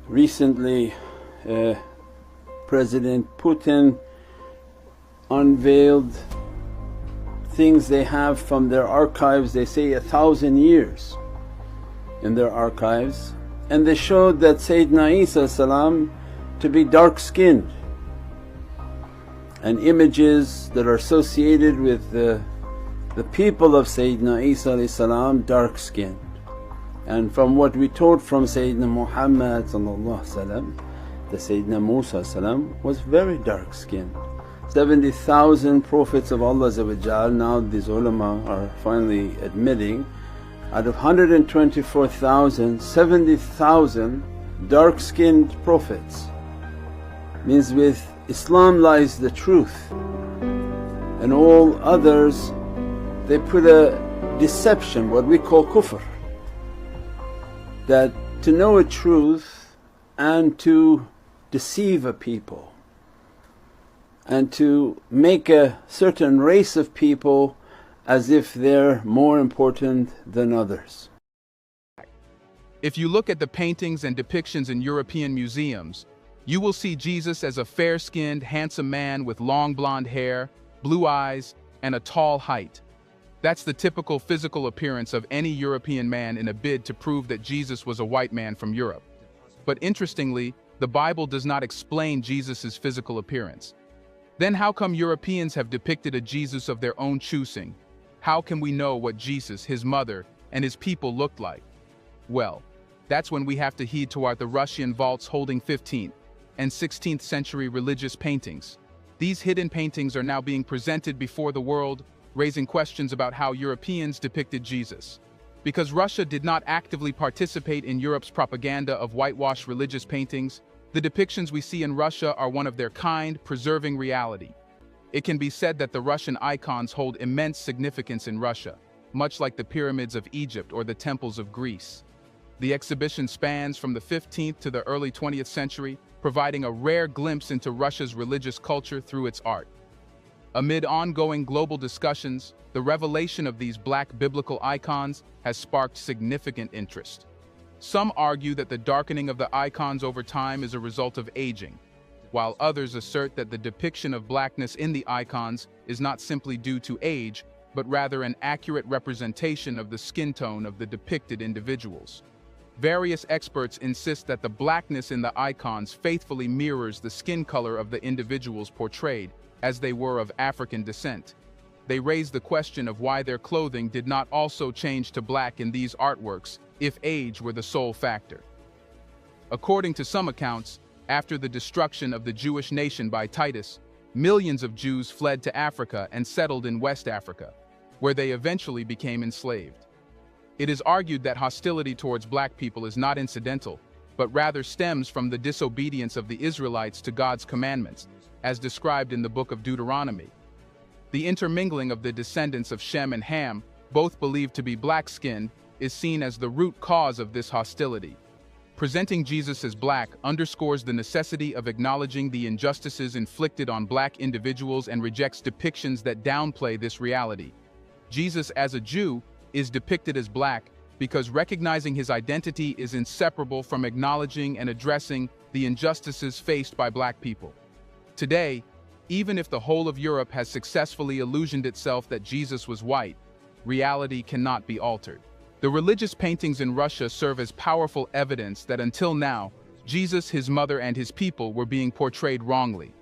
Recently President Putin unveiled things they have from their archives, they say 1,000 years in their archives, and they showed that Sayyidina Isa to be dark skinned, and images that are associated with the people of Sayyidina Isa dark skinned. And from what we taught from Sayyidina Muhammad that Sayyidina Musa was very dark skinned. 70,000 Prophets of Allah, now these ulama are finally admitting, out of 124,000, 70,000 dark skinned Prophets. Means with Islam lies the truth, and all others they put a deception, what we call kufr, that to know a truth and to deceive a people and to make a certain race of people as if they're more important than others. If you look at the paintings and depictions in European museums, you will see Jesus as a fair-skinned, handsome man with long blonde hair, blue eyes, and a tall height. That's the typical physical appearance of any European man in a bid to prove that Jesus was a white man from Europe. But interestingly, the Bible does not explain Jesus' physical appearance. Then how come Europeans have depicted a Jesus of their own choosing? How can we know what Jesus, his mother, and his people looked like? Well, that's when we have to heed toward the Russian vaults holding 15th and 16th century religious paintings. These hidden paintings are now being presented before the world, raising questions about how Europeans depicted Jesus. Because Russia did not actively participate in Europe's propaganda of whitewashed religious paintings, the depictions we see in Russia are one of their kind, preserving reality. It can be said that the Russian icons hold immense significance in Russia, much like the pyramids of Egypt or the temples of Greece. The exhibition spans from the 15th to the early 20th century, providing a rare glimpse into Russia's religious culture through its art. Amid ongoing global discussions, the revelation of these black biblical icons has sparked significant interest. Some argue that the darkening of the icons over time is a result of aging, while others assert that the depiction of blackness in the icons is not simply due to age, but rather an accurate representation of the skin tone of the depicted individuals. Various experts insist that the blackness in the icons faithfully mirrors the skin color of the individuals portrayed, as they were of African descent. They raise the question of why their clothing did not also change to black in these artworks if age were the sole factor. According to some accounts, after the destruction of the Jewish nation by Titus, millions of Jews fled to Africa and settled in West Africa, where they eventually became enslaved. It is argued that hostility towards black people is not incidental, but rather stems from the disobedience of the Israelites to God's commandments, as described in the book of Deuteronomy. The intermingling of the descendants of Shem and Ham, both believed to be black-skinned, is seen as the root cause of this hostility. Presenting Jesus as black underscores the necessity of acknowledging the injustices inflicted on black individuals and rejects depictions that downplay this reality. Jesus as a Jew is depicted as black because recognizing his identity is inseparable from acknowledging and addressing the injustices faced by black people. Today, even if the whole of Europe has successfully illusioned itself that Jesus was white, reality cannot be altered. The religious paintings in Russia serve as powerful evidence that until now, Jesus, his mother, and his people were being portrayed wrongly.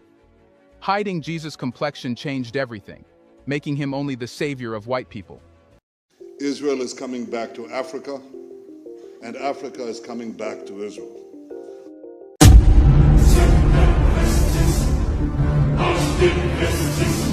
Hiding Jesus' complexion changed everything, making him only the savior of white people. Israel is coming back to Africa, and Africa is coming back to Israel. Aus dem Westen